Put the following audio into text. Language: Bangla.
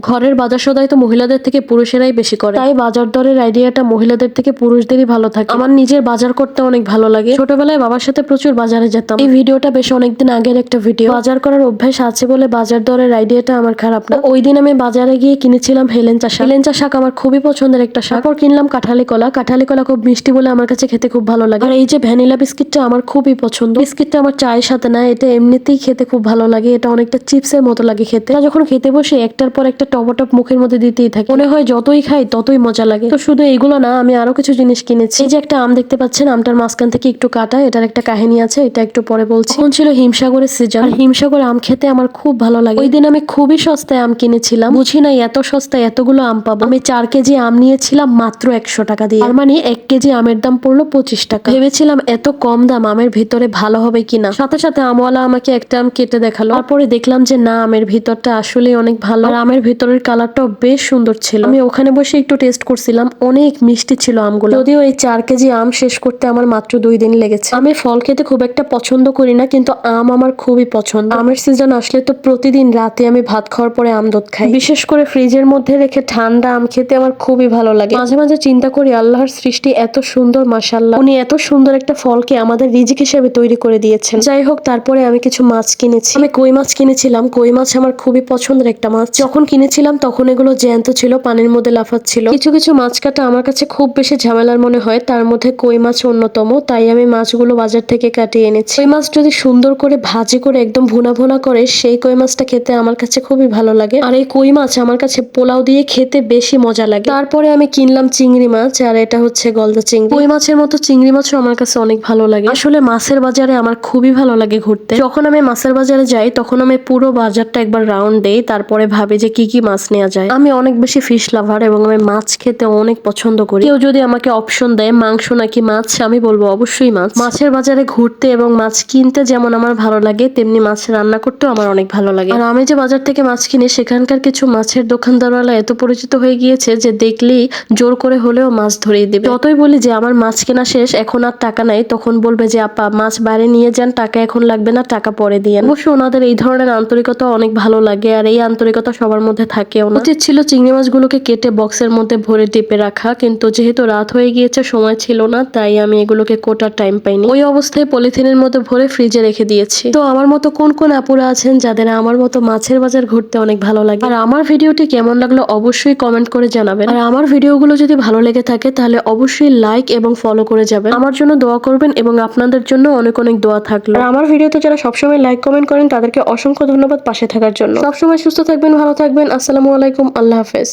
ঘরের বাজার সদাই তো মহিলাদের থেকে পুরুষেরাই বেশি করে, তাই বাজার দরের আইডিয়াটা মহিলাদের থেকে পুরুষদেরই ভালো থাকে। আমার নিজের বাজার করতে অনেক ভালো লাগে। ছোটবেলায় বাবার সাথে প্রচুর বাজারে যেতাম। এই ভিডিওটা বেশ অনেকদিন আগের একটা ভিডিও। বাজার করার অভ্যাস আছে বলে বাজার দরের আইডিয়াটা আমার খারাপ না। ওই দিন আমি বাজারে গিয়ে কিনেছিলাম হেলেঞ্চা শাক। হেলেঞ্চা শাক আমার খুবই পছন্দের একটা শাক। তারপর কিনলাম কাঁঠালি কলা। কাঁঠালি কলা খুব মিষ্টি বলে আমার কাছে খেতে খুব ভালো লাগে। আর এই যে ভ্যানিলা বিস্কিটটা আমার খুবই পছন্দ। বিস্কিটটা আমার চায়ের সাথে না, এটা এমনিতেই খেতে খুব ভালো লাগে। এটা অনেকটা চিপসের মতো লাগে খেতে। যখন খেতে বসে একটার পর একটা টপটপ মুখের মধ্যে দিতেই থাকে, মনে হয় যতই খাই ততই মজা লাগে। তো শুধু এইগুলো না, আমি আরো কিছু জিনিস কিনেছি। এই যে একটা আম দেখতে পাচ্ছেন, আমটার মাঝখান থেকে একটু কাটা, এটার একটা কাহিনী আছে, এটা একটু পরে বলছি। এখন ছিল হিমসাগরের সিজন। আর হিমসাগর আম খেতে আমার খুব ভালো লাগে। ওই দিন আমি খুবই সস্তায় আম কিনেছিলাম। বুঝি নাই এত সস্তায় এতগুলো আম পাবো। আমি 4 কেজি আম নিয়েছিলাম মাত্র 100 টাকা দিয়ে। তার মানে 1 কেজি আমের দাম পড়লো 25 টাকা। ভেবেছিলাম এত কম দাম আমের ভিতরে ভালো হবে কিনা। সাথে সাথে আমওয়ালা আমাকে একটা আম কেটে দেখালো। তারপরে দেখলাম যে না, আমের ভিতরটা আসলে অনেক ভালো। আর আমের ভিতরের কালারটাও বেশ সুন্দর ছিল। আমি ওখানে বসে একটু টেস্ট করছিলাম, অনেক মিষ্টি ছিল আমগুলো। যদিও এই 4 কেজি আম শেষ করতে আমার মাত্র 2 দিন লেগেছে। আমি ফল খেতে খুব একটা পছন্দ করি না, কিন্তু আম আমার খুবই পছন্দ। আমের সিজন আসলে তো প্রতিদিন রাতে আমি ভাত খাওয়ার পরে আম দুধ খাই। বিশেষ করে ফ্রিজের মধ্যে রেখে ঠান্ডা আম খেতে আমার খুবই ভালো লাগে। মাঝে মাঝে চিন্তা করি আল্লাহর সৃষ্টি এত সুন্দর, মাশাআল্লাহ, উনি এত সুন্দর একটা ফলকে আমাদের রিজিক হিসেবে তৈরি করে দিয়েছেন। যাই হোক, তারপরে আমি কিছু মাছ কিনেছি। আমি কই মাছ কিনেছিলাম। কই মাছ আমার খুবই পছন্দের একটা মাছ। যখন কিনেছিলাম তখন এগুলো জ্যান্ত ছিল, পানির মধ্যে লাফাচ্ছিল। কিছু কিছু মাছ কাটা আমার কাছে খুব বেশি ঝামেলার মনে হয়, তার মধ্যে কই মাছ অন্যতম। তাই আমি মাছগুলো বাজার থেকে কাটিয়ে এনেছি। কই মাছ যদি সুন্দর করে ভাজি করে একদম ভুনা ভুনা করে, সেই কই মাছটা খেতে আমার কাছে খুবই ভালো লাগে। আর এই কই মাছ আমার কাছে পোলাও দিয়ে খেতে বেশি মজা লাগে। তারপরে আমি কিনলাম চিংড়ি মাছ, আর এটা হচ্ছে গলদা চিংড়ি। কই মাছের মতো চিংড়ি মাছও আমার কাছে অনেক ভালো লাগে। আসলে মাছের বাজারে আমার খুবই ভালো লাগে ঘুরতে। যখন আমি মাছের বাজারে যাই তখন আমি পুরো বাজারটা একবার রাউন্ড দেই, তারপরে ভাবি যে কি কি মাছ নেওয়া যায়। আমি অনেক বেশি ফিশ লাভার এবং আমি মাছ খেতে অনেক পছন্দ করি। কেউ যদি আমাকে অপশন দেয় মাংস নাকি মাছ, আমি বলবো অবশ্যই মাছ। মাছের বাজারে ঘুরতে এবং মাছ কিনতে যেমন আমার ভালো লাগে, তেমনি মাছ রান্না করতেও আমার অনেক ভালো লাগে। আর আমি যে বাজার থেকে মাছ কিনি, সেখানকার কিছু মাছের দোকানদারওয়ালা এত পরিচিত হয়ে গিয়েছে যে দেখলেই জোর করে হলেও মাছ ধরিয়ে দিবে। যতই বলি যে আমার মাছ কেনা শেষ, এখন আর টাকা নাই, তখন বলবে যে আপা মাছ বাইরে নিয়ে যান, টাকা এখন লাগবে না, টাকা পরে দিয়ে। অবশ্য ওনাদের এই ধরনের আন্তরিকতা অনেক ভালো লাগে, আর এই আন্তরিকতা সবার মধ্যে থাকেও না। উচিত ছিল চিংড়ি মাছগুলোকে কেটে বক্সের মধ্যে ভরে ডিপে রাখা, কিন্তু যেহেতু রাত হয়ে গিয়েছে, সময় ছিল না, তাই আমি এগুলোকে কোটার টাইম পাইনি। ওই অবস্থায় পলিথিনের মধ্যে ভরে ফ্রিজে রেখে দিয়েছি। তো আমার মতো কোন কোন আপুরা আছেন যাদের আমার মতো মাছের বাজার ঘুরতে অনেক ভালো লাগে, আর আমার ভিডিওটি কেমন লাগলো অবশ্যই কমেন্ট করে জানাবেন। আর আমার ভিডিওগুলো যদি ভালো লেগে থাকে তাহলে অবশ্যই লাইক এবং ফলো করে যাবেন। আমার জন্য দোয়া করবেন এবং আপনাদের জন্য অনেক অনেক দোয়া থাকলো। আর আমার ভিডিওতে যারা সবসময় লাইক কমেন্ট করেন তাদেরকে অসংখ্য ধন্যবাদ পাশে থাকার জন্য। সবসময় সুস্থ থাকবেন, ভালো থাকবেন। আসসালামু আলাইকুম, আল্লাহ হাফেজ।